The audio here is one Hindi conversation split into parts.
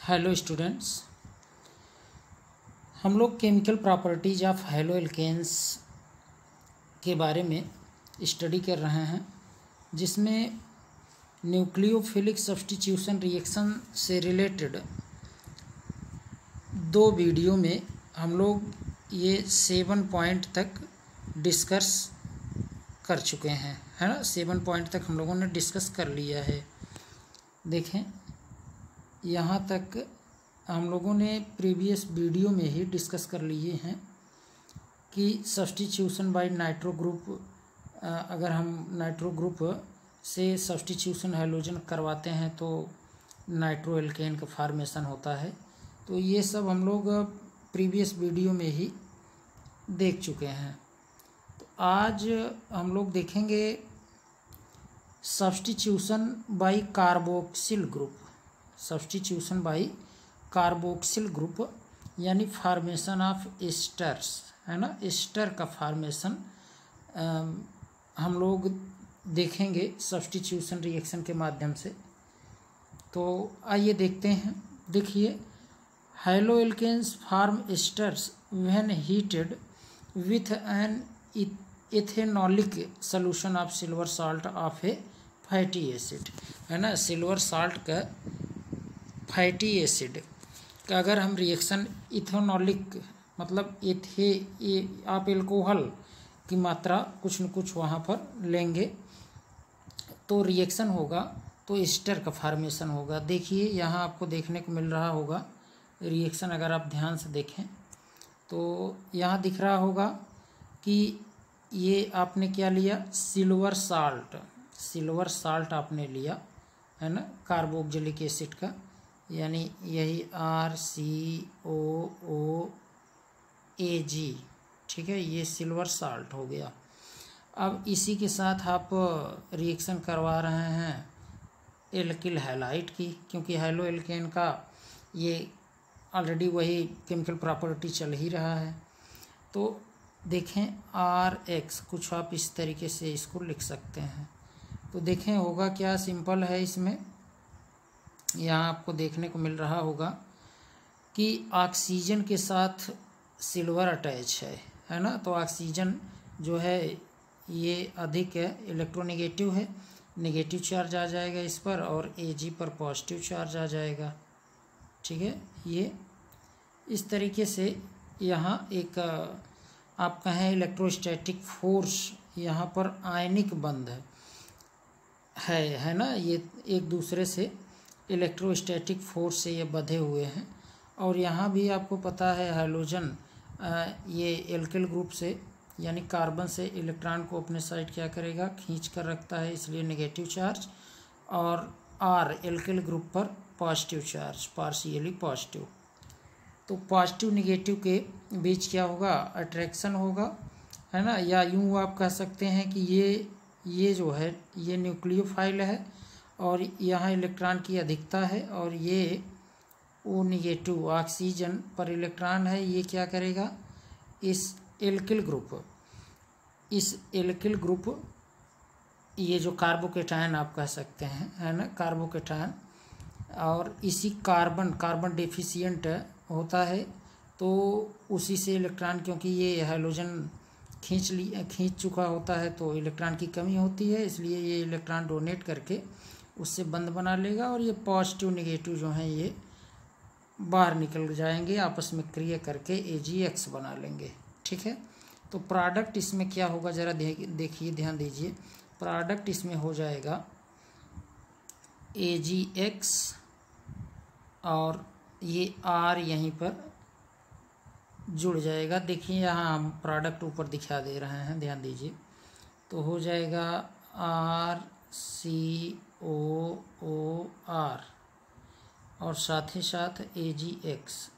हेलो स्टूडेंट्स, हम लोग chemical properties of haloalkanes के बारे में स्टडी कर रहे हैं, जिसमें न्यूक्लियोफिलिक सब्स्टिट्यूशन रिएक्शन से रिलेटेड दो वीडियो में हम लोग ये 7 पॉइंट तक डिस्कस कर चुके हैं, है ना। 7 पॉइंट तक हम लोगों ने डिस्कस कर लिया है। देखें, यहाँ तक हम लोगों ने प्रीवियस वीडियो में ही डिस्कस कर लिए हैं कि सब्स्टिट्यूशन बाय नाइट्रो ग्रुप, अगर हम नाइट्रो ग्रुप से सब्स्टिट्यूशन हैलोजन करवाते हैं तो नाइट्रो एल्केन का फॉर्मेशन होता है। तो ये सब हम लोग प्रीवियस वीडियो में ही देख चुके हैं। तो आज हम लोग देखेंगे substitution by carboxyl group, substitution by carboxyl group यानी फॉर्मेशन ऑफ एस्टर्स, है ना। एस्टर का फॉर्मेशन हम लोग देखेंगे सब्स्टिट्यूशन रिएक्शन के माध्यम से। तो आइए देखते हैं। देखिए, haloalkanes form esters when heated with an ethanolic solution of silver salt of a fatty acid, है ना। सिल्वर साल्ट का फैटी एसिड का अगर हम रिएक्शन इथेनॉलिक मतलब आप एल्कोहल की मात्रा कुछ न कुछ वहाँ पर लेंगे तो रिएक्शन होगा, तो एस्टर का फॉर्मेशन होगा। देखिए, यहाँ आपको देखने को मिल रहा होगा रिएक्शन, अगर आप ध्यान से देखें तो यहाँ दिख रहा होगा कि ये आपने क्या लिया, सिल्वर साल्ट आपने लिया, है ना, कार्बोक्सिलिक एसिड का, यानी यही RCOOAG, ठीक है। ये सिल्वर साल्ट हो गया। अब इसी के साथ आप रिएक्शन करवा रहे हैं एल्किल हैलाइड की, क्योंकि हैलो एल्केन का ये ऑलरेडी वही केमिकल प्रॉपर्टी चल ही रहा है। तो देखें, RX कुछ आप इस तरीके से इसको लिख सकते हैं। तो देखें होगा क्या, सिंपल है। इसमें यहाँ आपको देखने को मिल रहा होगा कि ऑक्सीजन के साथ सिल्वर अटैच है ना। तो ऑक्सीजन जो है ये अधिक है, इलेक्ट्रोनेगेटिव है, नेगेटिव चार्ज आ जाएगा इस पर, और Ag पर पॉजिटिव चार्ज आ जाएगा, ठीक है। ये इस तरीके से यहाँ एक आप कहें इलेक्ट्रोस्टैटिक फोर्स यहाँ पर आयनिक बंध है ना। ये एक दूसरे से इलेक्ट्रोस्टैटिक फोर्स से ये बंधे हुए हैं। और यहाँ भी आपको पता है हैलोजन ये एल्किल ग्रुप से यानी कार्बन से इलेक्ट्रॉन को अपने साइड क्या करेगा, खींच कर रखता है, इसलिए नेगेटिव चार्ज, और R एल्किल ग्रुप पर पॉजिटिव चार्ज, पार्शियली पॉजिटिव। तो पॉजिटिव निगेटिव के बीच क्या होगा, अट्रैक्शन होगा, है ना। या यूँ आप कह सकते हैं कि ये जो है ये न्यूक्लियोफाइल है और यहाँ इलेक्ट्रॉन की अधिकता है, और ये O निगेटिव ऑक्सीजन पर इलेक्ट्रॉन है, ये क्या करेगा, इस एल्किल ग्रुप ये जो कार्बोकेटायन आप कह सकते हैं, है ना, कार्बोकेटायन, और इसी कार्बन डेफिशिएंट होता है, तो उसी से इलेक्ट्रॉन, क्योंकि ये हैलोजन खींच चुका होता है तो इलेक्ट्रॉन की कमी होती है, इसलिए ये इलेक्ट्रॉन डोनेट करके उससे बंध बना लेगा, और ये पॉजिटिव निगेटिव जो हैं ये बाहर निकल जाएंगे, आपस में क्रिया करके AgX बना लेंगे, ठीक है। तो प्रोडक्ट इसमें क्या होगा, ज़रा देखिए, ध्यान दीजिए। प्रोडक्ट इसमें हो जाएगा AgX, और ये R यहीं पर जुड़ जाएगा। देखिए, यहाँ हम प्रोडक्ट ऊपर दिखा दे रहे हैं, ध्यान दीजिए। तो हो जाएगा RCOOR और साथ ही साथ AgX।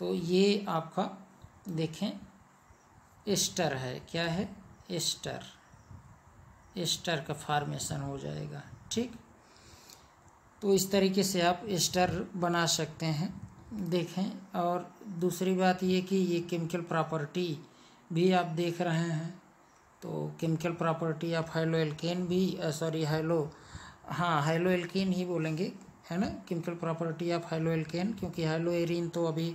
तो ये आपका देखें एस्टर है, क्या है, एस्टर का फॉर्मेशन हो जाएगा, ठीक। तो इस तरीके से आप एस्टर बना सकते हैं, देखें। और दूसरी बात ये कि ये केमिकल प्रॉपर्टी भी आप देख रहे हैं, तो chemical property of haloalkane भी हैलो हाँ हाइलो एल्केन ही बोलेंगे, है ना, chemical property of haloalkane, क्योंकि हाइलो एरीन तो अभी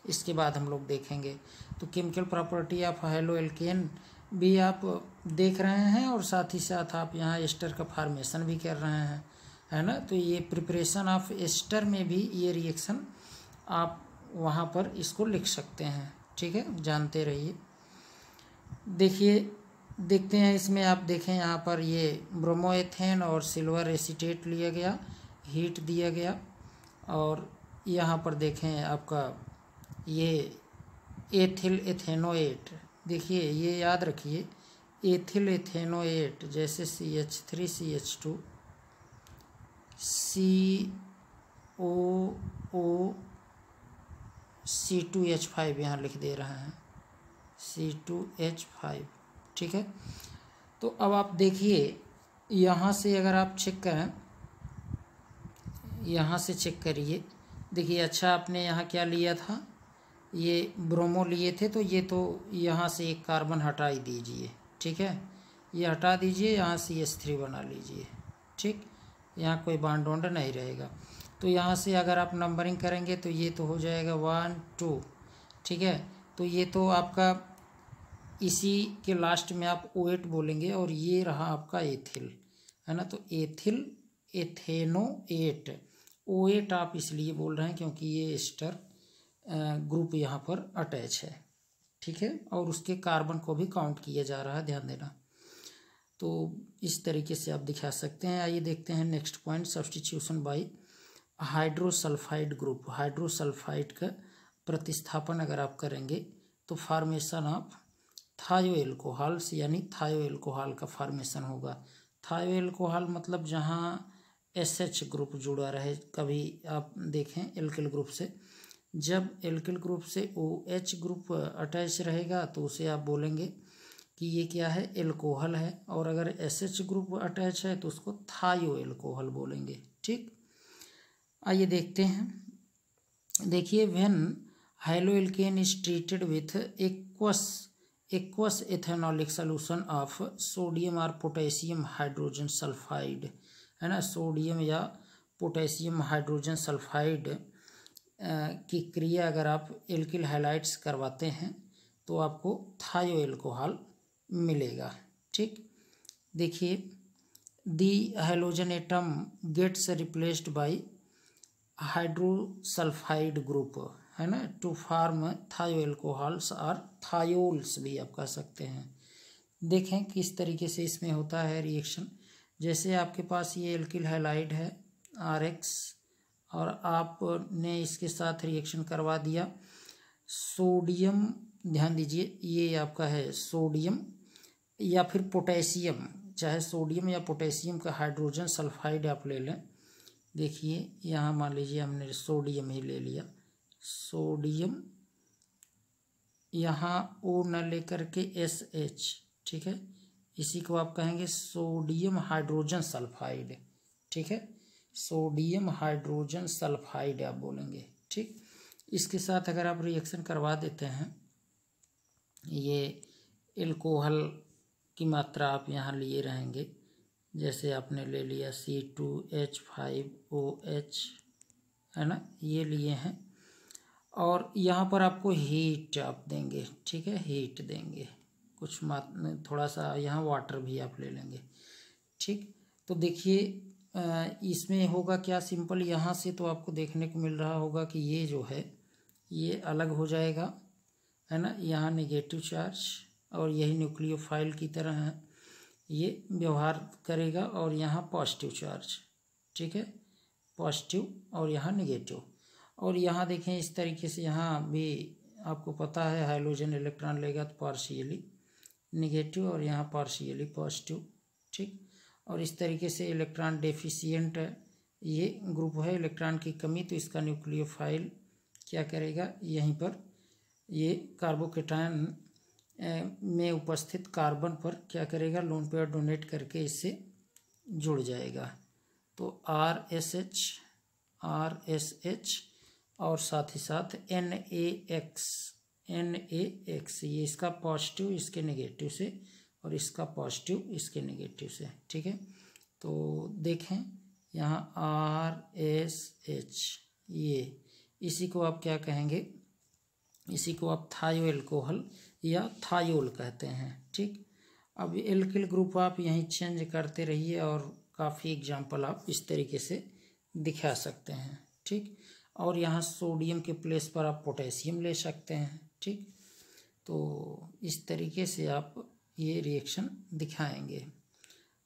इसके बाद हम लोग देखेंगे। तो chemical property of haloalkane भी आप देख रहे हैं और साथ ही साथ आप यहाँ एस्टर का फॉर्मेशन भी कर रहे हैं, है ना। तो ये प्रिपरेशन ऑफ एस्टर में भी ये रिएक्शन आप वहाँ पर इसको लिख सकते हैं, ठीक है, जानते रहिए। देखिए देखते हैं इसमें, आप देखें यहाँ पर ये ब्रोमोएथेन और सिल्वर एसीटेट लिया गया, हीट दिया गया, और यहाँ पर देखें आपका ये एथिल एथेनोएट, देखिए ये याद रखिए, एथिल एथेनोएट जैसे CH3 CH2 COO C2H5 यहाँ लिख दे रहे हैं, C2H5, ठीक है। तो अब आप देखिए यहाँ से अगर आप चेक करें, यहाँ से चेक करिए, देखिए अच्छा आपने यहाँ क्या लिया था, ये ब्रोमो लिए थे, तो ये तो यहाँ से एक कार्बन हटा ही दीजिए, ठीक है, ये हटा दीजिए, यहाँ CH3 बना लीजिए, ठीक, यहाँ कोई बॉन्ड वॉन्ड नहीं रहेगा। तो यहाँ से अगर आप नंबरिंग करेंगे तो ये तो हो जाएगा 1 2, ठीक है। तो ये तो आपका इसी के लास्ट में आप OH बोलेंगे, और ये रहा आपका एथिल, है ना। तो एथिल एथेनोएट, OH आप इसलिए बोल रहे हैं क्योंकि ये एस्टर ग्रुप यहाँ पर अटैच है, ठीक है, और उसके कार्बन को भी काउंट किया जा रहा है, ध्यान देना। तो इस तरीके से आप दिखा सकते हैं। आइए देखते हैं next point, substitution by hydrosulphide group. Hydrosulphide का प्रतिस्थापन अगर आप करेंगे तो फॉर्मेशन ऑफ थायो एल्कोहल्स, यानी थायो एल्कोहल का फॉर्मेशन होगा। थायो एल्कोहल मतलब जहाँ SH ग्रुप जुड़ा रहे, कभी आप देखें एल्किल ग्रुप से, जब एल्किल ग्रुप से OH ग्रुप अटैच रहेगा तो उसे आप बोलेंगे कि ये क्या है, एल्कोहल है, और अगर SH ग्रुप अटैच है तो उसको थायो एल्कोहल बोलेंगे, ठीक। आइए देखते हैं, देखिए when haloalkane is treated with aqueous ethanolic solution of sodium और पोटेशियम हाइड्रोजन सल्फाइड, है ना, सोडियम या पोटेशियम हाइड्रोजन सल्फाइड की क्रिया अगर आप एल्किल हैलाइड्स करवाते हैं तो आपको थायो एल्कोहल मिलेगा, ठीक। देखिए the halogen atom gets replaced by hydrosulphide group, है ना, टू फॉर्म थायो एल्कोहल्स और थायोल्स भी आप कह सकते हैं। देखें किस तरीके से इसमें होता है रिएक्शन। जैसे आपके पास ये एल्किल हैलाइड है RX, और आपने इसके साथ रिएक्शन करवा दिया सोडियम, ध्यान दीजिए ये आपका है सोडियम या फिर पोटेशियम, चाहे सोडियम या पोटेशियम का हाइड्रोजन सल्फाइड आप ले लें। देखिए यहाँ मान लीजिए हमने सोडियम ही ले लिया, सोडियम यहाँ O न लेकर के SH, ठीक है, इसी को आप कहेंगे सोडियम हाइड्रोजन सल्फाइड, ठीक है, सोडियम हाइड्रोजन सल्फाइड आप बोलेंगे, ठीक। इसके साथ अगर आप रिएक्शन करवा देते हैं, ये एल्कोहल की मात्रा आप यहाँ लिए रहेंगे, जैसे आपने ले लिया C2H5OH, है ना, ये लिए हैं, और यहाँ पर आपको हीट आप देंगे, ठीक है, हीट देंगे कुछ थोड़ा सा, यहाँ वाटर भी आप ले लेंगे, ठीक। तो देखिए इसमें होगा क्या, सिंपल यहाँ से तो आपको देखने को मिल रहा होगा कि ये जो है ये अलग हो जाएगा, है ना, यहाँ नेगेटिव चार्ज, और यही न्यूक्लियोफाइल की तरह है, ये व्यवहार करेगा, और यहाँ पॉजिटिव चार्ज, ठीक है, पॉजिटिव, और यहाँ नेगेटिव। और यहाँ देखें इस तरीके से, यहाँ भी आपको पता है हाइड्रोजन इलेक्ट्रॉन लेगा तो पार्शियली नेगेटिव, और यहाँ पार्शियली पॉजिटिव, ठीक। और इस तरीके से इलेक्ट्रॉन डेफिशिएंट ये ग्रुप है, इलेक्ट्रॉन की कमी, तो इसका न्यूक्लियोफाइल क्या करेगा, यहीं पर ये कार्बोकेटायन में उपस्थित कार्बन पर क्या करेगा, लोन पेयर डोनेट करके इससे जुड़ जाएगा। तो RSH और साथ ही साथ NaX, ये इसका पॉजिटिव इसके नेगेटिव से, और इसका पॉजिटिव इसके नेगेटिव से, ठीक है। तो देखें यहाँ RSH, ये इसी को आप क्या कहेंगे, इसी को आप थायो एल्कोहल या थायोल कहते हैं। ठीक, अब एल्किल ग्रुप आप यहीं चेंज करते रहिए और काफ़ी एग्जाम्पल आप इस तरीके से दिखा सकते हैं। ठीक, और यहाँ सोडियम के प्लेस पर आप पोटेशियम ले सकते हैं। ठीक, तो इस तरीके से आप ये रिएक्शन दिखाएंगे।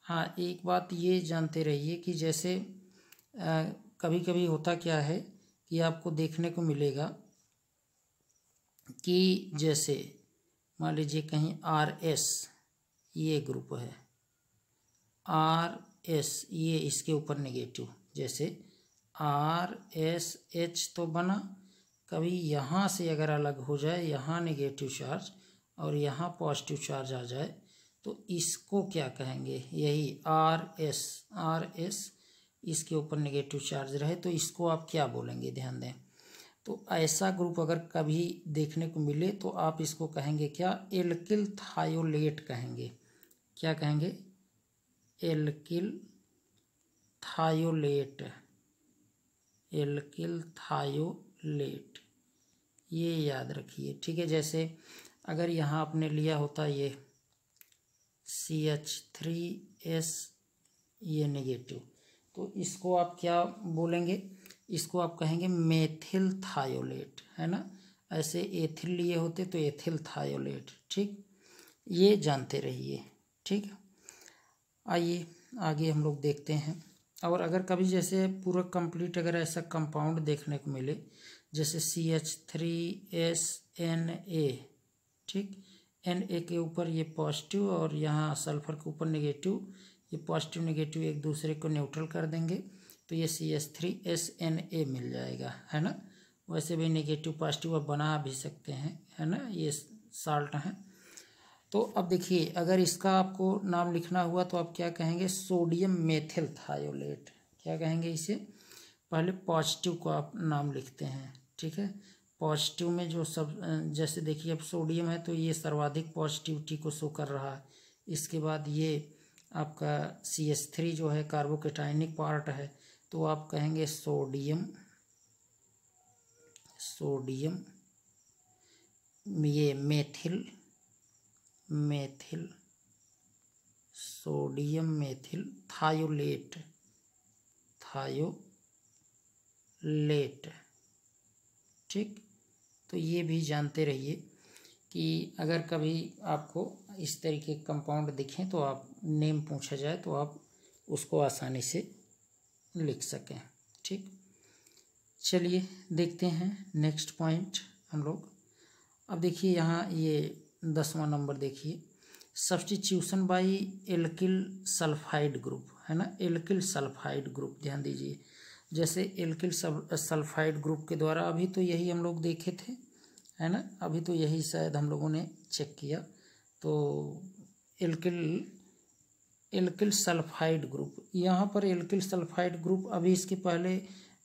हाँ, एक बात ये जानते रहिए कि जैसे कभी कभी होता क्या है कि आपको देखने को मिलेगा कि जैसे मान लीजिए कहीं RS ये ग्रुप है, RS ये इसके ऊपर नेगेटिव, जैसे RSH तो बना, कभी यहाँ से अगर अलग हो जाए, यहाँ नेगेटिव चार्ज और यहाँ पॉजिटिव चार्ज आ जाए तो इसको क्या कहेंगे, यही RS इसके ऊपर नेगेटिव चार्ज रहे तो इसको आप क्या बोलेंगे, ध्यान दें। तो ऐसा ग्रुप अगर कभी देखने को मिले तो आप इसको कहेंगे क्या, एल्किल थायोलेट कहेंगे। क्या कहेंगे, एल्किल थायोलेट, एल्किल थायोलेट, ये याद रखिए। ठीक है, जैसे अगर यहाँ आपने लिया होता ये CH3S ये नेगेटिव, तो इसको आप क्या बोलेंगे, इसको आप कहेंगे मेथिल थायोलेट, है ना। ऐसे एथिल लिए होते तो एथिल थायोलेट। ठीक, ये जानते रहिए। ठीक, आइए आगे हम लोग देखते हैं। और अगर कभी जैसे पूरा कंप्लीट अगर ऐसा कंपाउंड देखने को मिले जैसे CH3SNA, ठीक, Na के ऊपर ये पॉजिटिव और यहाँ सल्फर के ऊपर नेगेटिव, ये पॉजिटिव नेगेटिव एक दूसरे को न्यूट्रल कर देंगे तो ये CH3SNA मिल जाएगा, है ना। वैसे भी नेगेटिव पॉजिटिव आप बना भी सकते हैं, है ना, ये साल्ट हैं। तो अब देखिए अगर इसका आपको नाम लिखना हुआ तो आप क्या कहेंगे, सोडियम मेथिल थायोलेट। क्या कहेंगे इसे, पहले पॉजिटिव को आप नाम लिखते हैं। ठीक है, पॉजिटिव में जो सब जैसे देखिए अब सोडियम है तो ये सर्वाधिक पॉजिटिविटी को शो कर रहा है। इसके बाद ये आपका CH3 जो है कार्बोकेटाइनिक पार्ट है तो आप कहेंगे सोडियम, सोडियम ये मेथिल, मेथिल सोडियम मेथिल थायोलेट, थायोलेट। ठीक, तो ये भी जानते रहिए कि अगर कभी आपको इस तरीके के कंपाउंड दिखें तो आप नेम पूछा जाए तो आप उसको आसानी से लिख सकें। ठीक, चलिए देखते हैं नेक्स्ट पॉइंट हम लोग। अब देखिए यहाँ ये 10वां नंबर देखिए, substitution by alkyl sulphide group, है ना, एल्किल सल्फाइड ग्रुप। ध्यान दीजिए, जैसे एल्किल सल्फाइड ग्रुप के द्वारा अभी तो यही हम लोग देखे थे, है ना, अभी तो यही शायद हम लोगों ने चेक किया। तो एल्किल सल्फाइड ग्रुप, यहाँ पर एल्किल सल्फाइड ग्रुप, अभी इसके पहले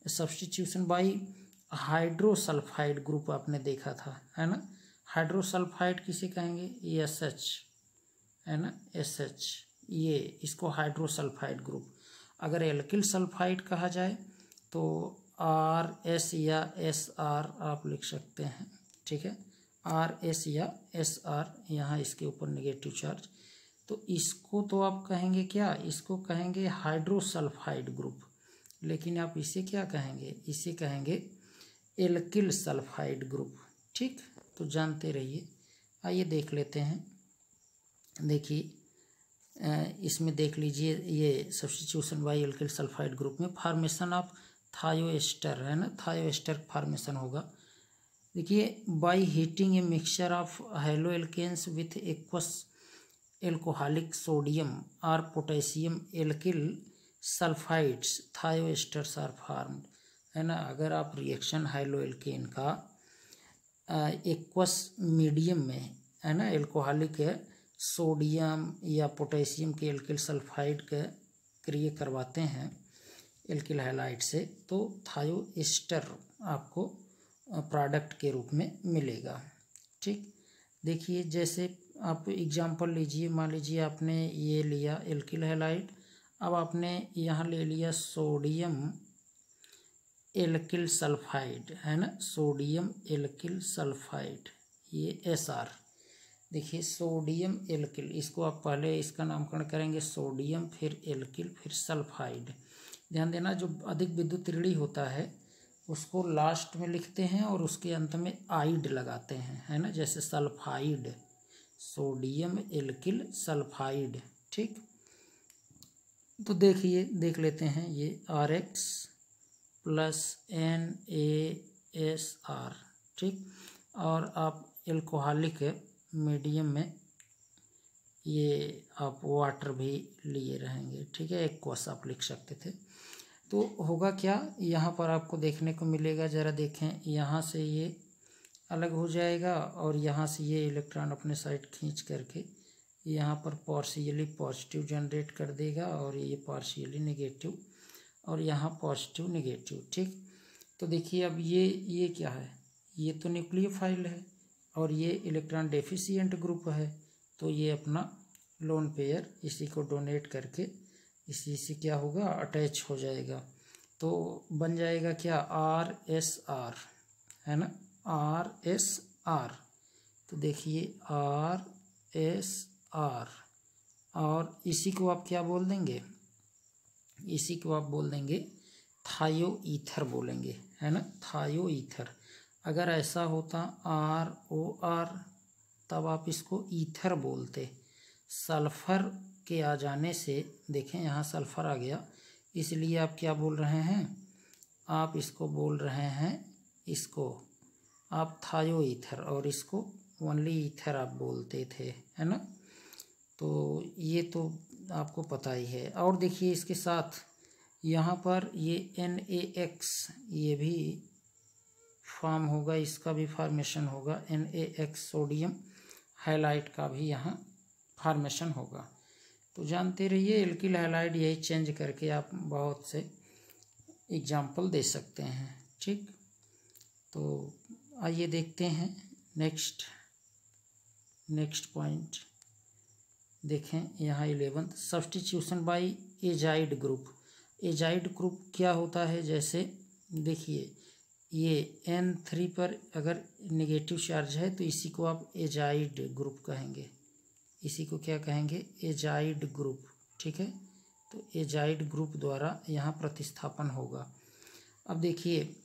सब्स्टिट्यूशन बाय हाइड्रोसल्फाइड ग्रुप आपने देखा था, है ना। हाइड्रोसल्फाइड किसे कहेंगे, SH, है ना, SH, ये इसको हाइड्रोसल्फाइड ग्रुप। अगर एल्किल सल्फाइड कहा जाए तो RS या SR आप लिख सकते हैं। ठीक है, RS या SR, यहाँ इसके ऊपर नेगेटिव चार्ज, तो इसको तो आप कहेंगे क्या, इसको कहेंगे हाइड्रोसल्फाइड ग्रुप। लेकिन आप इसे क्या कहेंगे, इसे कहेंगे एल्किल सल्फाइड ग्रुप। ठीक, तो जानते रहिए। आइए देख लेते हैं। देखिए इसमें देख लीजिए ये substitution by alkyl sulphide group में फॉर्मेशन ऑफ थायोएस्टर, है ना, थायोएस्टर फॉर्मेशन होगा। देखिए, by heating a mixture of haloalkanes with aqueous alcoholic sodium और potassium alkyl sulphides thioesters are formed, है ना। अगर आप रिएक्शन हाइलो एल्केन का एक्वस मीडियम में, है ना, एल्कोहलिक है सोडियम या पोटेशियम के एल्किल सल्फाइड का क्रिया करवाते हैं एल्किल हैलाइड से, तो थायोएस्टर आपको प्रोडक्ट के रूप में मिलेगा। ठीक, देखिए जैसे आप एग्जांपल लीजिए, मान लीजिए आपने ये लिया एल्किल हैलाइड अब आपने यहाँ ले लिया सोडियम एल्किल सल्फाइड, है ना, सोडियम एल्किल सल्फाइड, ये SR। देखिए सोडियम एल्किल, इसको आप पहले इसका नामकरण करेंगे सोडियम, फिर एल्किल, फिर सल्फाइड। ध्यान देना, जो अधिक विद्युत ऋणी होता है उसको लास्ट में लिखते हैं और उसके अंत में आइड लगाते हैं, है ना, जैसे सल्फाइड, सोडियम एल्किल सल्फाइड। ठीक, तो देखिए देख लेते हैं, ये RX प्लस NaSR। ठीक, और आप एल्कोहलिक मीडियम में ये आप वाटर भी लिए रहेंगे। ठीक है, एक्वस आप लिख सकते थे। तो होगा क्या, यहाँ पर आपको देखने को मिलेगा, ज़रा देखें, यहाँ से ये अलग हो जाएगा और यहाँ से ये इलेक्ट्रॉन अपने साइड खींच करके यहाँ पर पार्शियली पॉजिटिव जनरेट कर देगा और ये पार्शियली नेगेटिव, और यहाँ पॉजिटिव नेगेटिव। ठीक, तो देखिए अब ये क्या है, ये तो न्यूक्लियोफाइल है और ये इलेक्ट्रॉन डेफिशिएंट ग्रुप है, तो ये अपना लोन पेयर इसी को डोनेट करके इसी से क्या होगा, अटैच हो जाएगा, तो बन जाएगा क्या, RSR, है ना, RSR। तो देखिए RSR, और इसी को आप क्या बोल देंगे, इसी को आप बोल देंगे थायो ईथर बोलेंगे, है ना, थायो ईथर। अगर ऐसा होता ROR तब आप इसको ईथर बोलते। सल्फर के आ जाने से देखें यहाँ सल्फर आ गया, इसलिए आप क्या बोल रहे हैं, आप इसको बोल रहे हैं, इसको आप थायो ईथर, और इसको ओनली ईथर आप बोलते थे, है ना। तो ये तो आपको पता ही है। और देखिए इसके साथ यहाँ पर ये NaX, ये भी फॉर्म होगा, इसका भी फॉर्मेशन होगा, NaX सोडियम हाइलाइट का भी यहाँ फॉर्मेशन होगा। तो जानते रहिए एल्किल हाइलाइड यही चेंज करके आप बहुत से एग्जाम्पल दे सकते हैं। ठीक, तो आइए देखते हैं नेक्स्ट पॉइंट देखें। यहाँ 11th substitution by azide group. Azide group क्या होता है, जैसे देखिए ये N3 पर अगर नेगेटिव चार्ज है तो इसी को आप एजाइड ग्रुप कहेंगे, इसी को क्या कहेंगे, एजाइड ग्रुप। ठीक है, तो एजाइड ग्रुप द्वारा यहाँ प्रतिस्थापन होगा। अब देखिए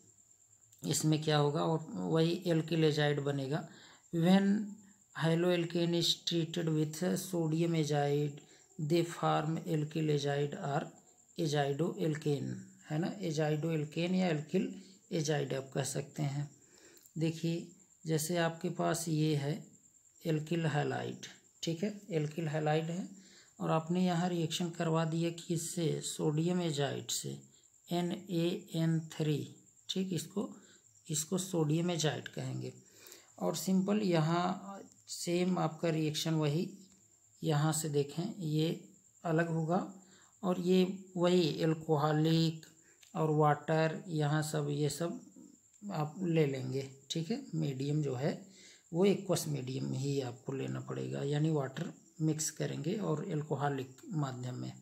इसमें क्या होगा, और वही एल्किल एजाइड बनेगा। When haloalkane is treated with sodium azide they form alkyl azide or azidoalkane, है ना, एजाइडो एल्केन या एल्किल एजाइड आप कह सकते हैं। देखिए जैसे आपके पास ये है एल्किल हैलाइड, ठीक है, एल्किल हैलाइड है, और आपने यहाँ रिएक्शन करवा दिया कि इससे सोडियम एजाइड से NaN3, ठीक, इसको सोडियम एजाइड कहेंगे। और सिंपल यहाँ सेम आपका रिएक्शन वही यहाँ से देखें ये अलग होगा, और ये वही एल्कोहलिक और वाटर यहाँ सब ये सब आप ले लेंगे। ठीक है, मीडियम जो है वो एक्वस मीडियम ही आपको लेना पड़ेगा, यानी वाटर मिक्स करेंगे और एल्कोहलिक माध्यम में।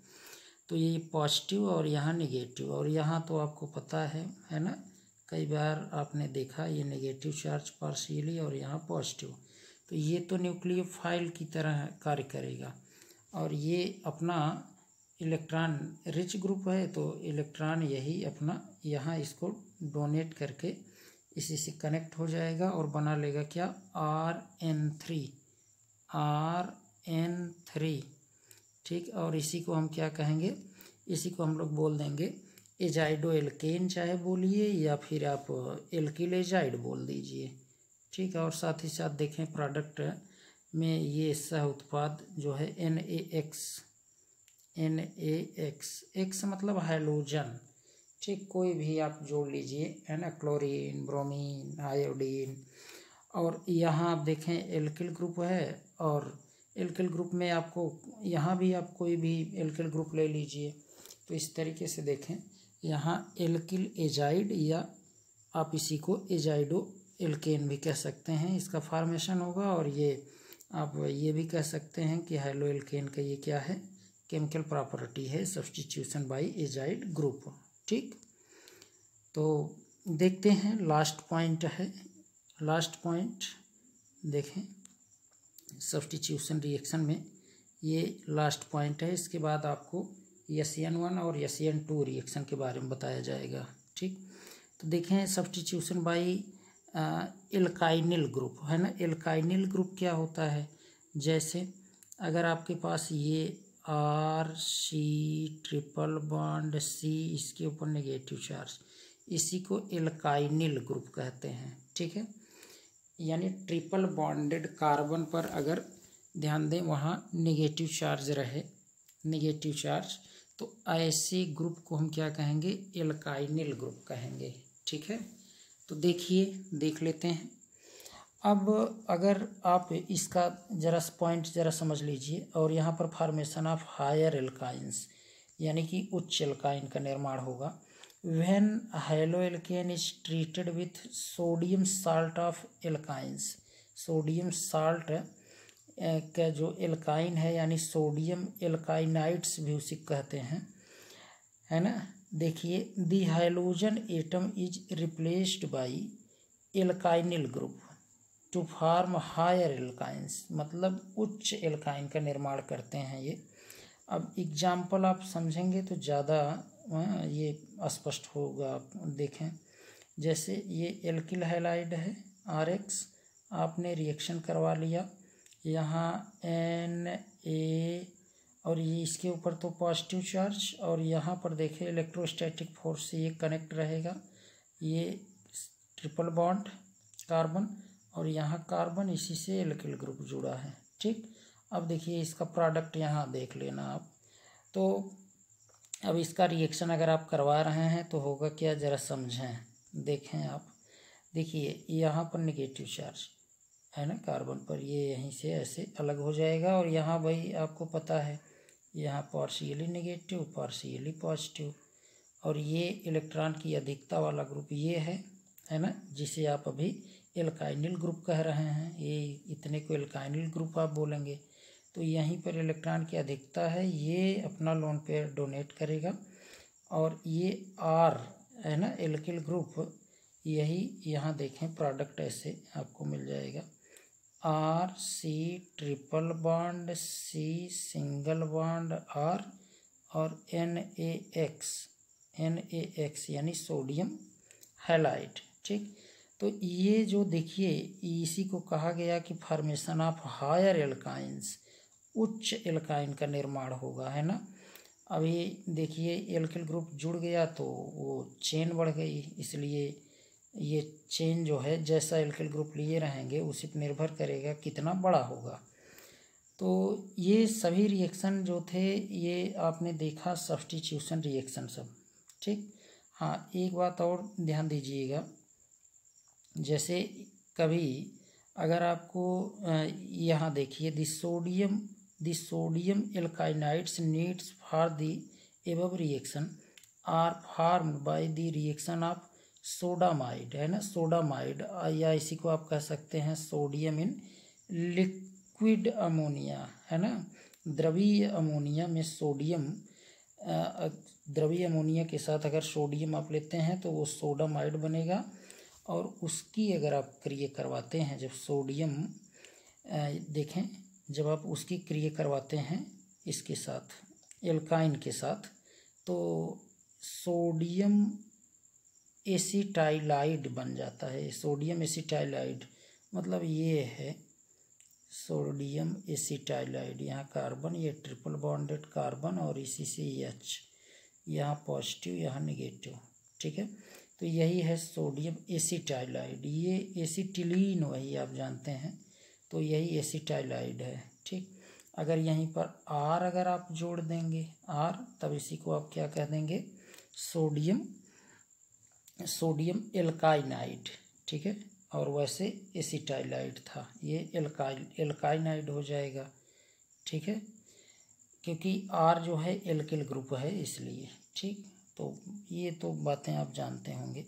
तो ये पॉजिटिव और यहाँ नेगेटिव, और यहाँ तो आपको पता है ना, कई बार आपने देखा ये नेगेटिव चार्ज पार्शियली और यहाँ पॉजिटिव, तो ये तो न्यूक्लियोफाइल की तरह कार्य करेगा। और ये अपना इलेक्ट्रॉन रिच ग्रुप है, तो इलेक्ट्रॉन यही अपना यहाँ इसको डोनेट करके इसी से कनेक्ट हो जाएगा और बना लेगा क्या, RN3। ठीक, और इसी को हम क्या कहेंगे, इसी को हम लोग बोल देंगे एजाइडो एल्केन, चाहे बोलिए या फिर आप एल्किल एजाइड बोल दीजिए। ठीक है, और साथ ही साथ देखें प्रोडक्ट में ये सह उत्पाद जो है NaX, एक्स मतलब हाइड्रोजन। ठीक, कोई भी आप जोड़ लीजिए, है ना, क्लोरीन, ब्रोमीन, आयोडीन। और यहाँ आप देखें एल्किल ग्रुप है, और एल्किल ग्रुप में आपको यहाँ भी आप कोई भी एल्किल ग्रुप ले लीजिए। तो इस तरीके से देखें यहाँ एल्किल एजाइड, या आप इसी को एजाइडो एल्केन भी कह सकते हैं, इसका फॉर्मेशन होगा। और ये आप ये भी कह सकते हैं कि हाइलो एल्केन का ये क्या है, केमिकल प्रॉपर्टी है सब्स्टिट्यूशन बाय एजाइड ग्रुप। ठीक, तो देखते हैं लास्ट पॉइंट है, लास्ट पॉइंट देखें सब्स्टिट्यूशन रिएक्शन में, ये लास्ट पॉइंट है। इसके बाद आपको SN1 और SN2 रिएक्शन के बारे में बताया जाएगा। ठीक, तो देखें सब्स्टिट्यूशन बाय एल्काइनिल ग्रुप है ना। एल्काइनिल ग्रुप क्या होता है, जैसे अगर आपके पास ये RC ट्रिपल बॉन्ड C, इसके ऊपर नेगेटिव चार्ज, इसी को एल्काइनिल ग्रुप कहते हैं। ठीक है, यानी ट्रिपल बॉन्डेड कार्बन पर अगर ध्यान दें वहाँ नेगेटिव चार्ज रहे, नेगेटिव चार्ज, तो ऐसे ग्रुप को हम क्या कहेंगे, एल्काइनिल ग्रुप कहेंगे। ठीक है, तो देखिए देख लेते हैं। अब अगर आप इसका जरा पॉइंट जरा समझ लीजिए, और यहाँ पर फॉर्मेशन ऑफ हायर एल्काइंस, यानी कि उच्च एल्काइन का निर्माण होगा। When haloalkane is treated with sodium salt of alkynes, sodium salt का जो एल्काइन है, यानी सोडियम एल्काइनाइड्स भी उसे कहते हैं, है ना। देखिए the hydrogen atom is replaced by alkynyl group to form higher alkynes, मतलब उच्च एल्काइन का निर्माण करते हैं ये। अब एग्जाम्पल आप समझेंगे तो ज़्यादा ये स्पष्ट होगा। देखें जैसे ये एल्किल हैलाइड है RX, आपने रिएक्शन करवा लिया, यहाँ Na और ये इसके ऊपर तो पॉजिटिव चार्ज, और यहाँ पर देखें इलेक्ट्रोस्टैटिक फोर्स से ये कनेक्ट रहेगा, ये ट्रिपल बॉन्ड कार्बन, और यहाँ कार्बन, इसी से एल्किल ग्रुप जुड़ा है। ठीक, अब देखिए इसका प्रोडक्ट यहाँ देख लेना आप। तो अब इसका रिएक्शन अगर आप करवा रहे हैं तो होगा क्या, ज़रा समझें। देखें आप, देखिए यहाँ पर नेगेटिव चार्ज है ना कार्बन पर, ये यहीं से ऐसे अलग हो जाएगा, और यहाँ भाई आपको पता है यहाँ पार्शियली नेगेटिव पार्शियली पॉजिटिव, और ये इलेक्ट्रॉन की अधिकता वाला ग्रुप ये है ना, जिसे आप अभी एल्काइनिल ग्रुप कह रहे हैं। ये इतने को एल्काइनिल ग्रुप आप बोलेंगे। तो यहीं पर इलेक्ट्रॉन की अधिकता है, ये अपना लोन पेयर डोनेट करेगा, और ये R है ना एल्किल ग्रुप, यही यहाँ देखें प्रोडक्ट ऐसे आपको मिल जाएगा, RC triple bond C single bond R और NaX यानी सोडियम हैलाइड। ठीक, तो ये जो देखिए इसी को कहा गया कि फॉर्मेशन ऑफ हायर एल्काइंस, उच्च एल्काइन का निर्माण होगा, है ना। अभी देखिए एल्किल ग्रुप जुड़ गया तो वो चेन बढ़ गई, इसलिए ये चेन जो है जैसा एल्किल ग्रुप लिए रहेंगे उसी पर निर्भर करेगा कितना बड़ा होगा। तो ये सभी रिएक्शन जो थे ये आपने देखा सब्स्टिट्यूशन रिएक्शन सब। ठीक, हाँ एक बात और ध्यान दीजिएगा, जैसे कभी अगर आपको यहाँ देखिए the sodium alkynides needs for the above reaction are formed by the reaction of sodamide, है ना, सोडामाइड, या इसी को आप कह सकते हैं सोडियम इन लिक्विड अमोनिया, है ना। द्रवीय अमोनिया में सोडियम, द्रवीय अमोनिया के साथ अगर सोडियम आप लेते हैं तो वो सोडामाइड बनेगा, और उसकी अगर आप क्रिया करवाते हैं जब सोडियम, देखें जब आप उसकी क्रिया करवाते हैं इसके साथ एल्काइन के साथ, तो सोडियम एसिटाइलाइड बन जाता है। सोडियम एसिटाइलाइड मतलब ये है सोडियम एसिटाइलाइड, यहाँ कार्बन, ये ट्रिपल बॉन्डेड कार्बन, और इसी से H, यहाँ पॉजिटिव यहाँ नेगेटिव। ठीक है, तो यही है सोडियम एसिटाइलाइड। ये एसिटिलीन वही आप जानते हैं, तो यही एसिटाइलाइड है। ठीक, अगर यहीं पर R अगर आप जोड़ देंगे R, तब इसी को आप क्या कह देंगे, सोडियम एल्काइनाइड। ठीक है, और वैसे एसिटाइलाइड था, ये एल्काइनाइड हो जाएगा। ठीक है, क्योंकि R जो है एल्किल ग्रुप है इसलिए। ठीक, तो ये तो बातें आप जानते होंगे।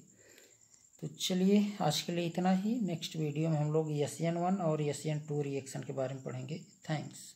तो चलिए आज के लिए इतना ही। नेक्स्ट वीडियो में हम लोग SN1 और SN2 रिएक्शन के बारे में पढ़ेंगे। थैंक्स।